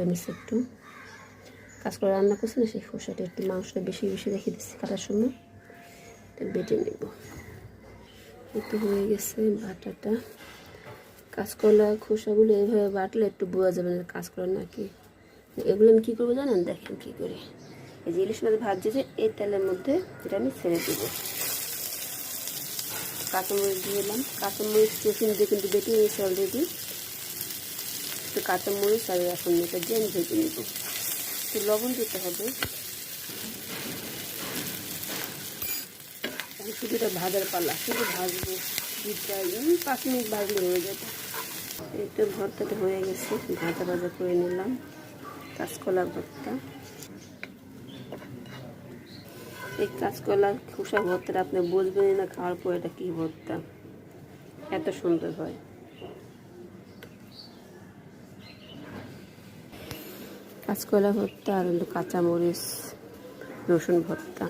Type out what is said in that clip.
নিচ্ছে একটু কাঁচকলা রান্না করছি না, সেই খোসাটা একটু মাংসটা বেশি বেশি রেখে দিচ্ছি কাটার সময়, বেটে নেব। একটু হয়ে গেছে বাটাটা। কাঁচকলা খোসাগুলো এইভাবে বাটলে একটু বোঝা যাবে না কাঁচকলা নাকি। এগুলো আমি কী করবো জানেন? দেখেন কী করি। এই যে ইলিশ মাছ ভাজছে যে এই তেলের মধ্যে এটা আমি ছেড়ে দেবো। কাঁচামরিচ দিয়ে দিলাম, কাঁচামরিচ রসুন দিয়ে কিন্তু বেটে নিয়েছি অলরেডি। একটু কাঁচামরিচ আর এখন এটা দিয়ে আমি ভেজে নেব। একটু লবণ দিতে হবে, শুধু এটা ভাজার পালা, শুধু ভাজবো 5 মিনিট ভাজলে হয়ে যাবে। এই তো ভর্তাটা হয়ে গেছে, ভাজা ভাজা করে নিলাম। কাঁচকলা ভর্তা, এই কাঁচকলার খোসা ভর্তাটা আপনি বুঝবেন না খাওয়ার পর এটা কী ভর্তা, এত সুন্দর হয়। কাঁচকলা ভর্তা আর কাঁচামরিচ রসুন ভর্তা।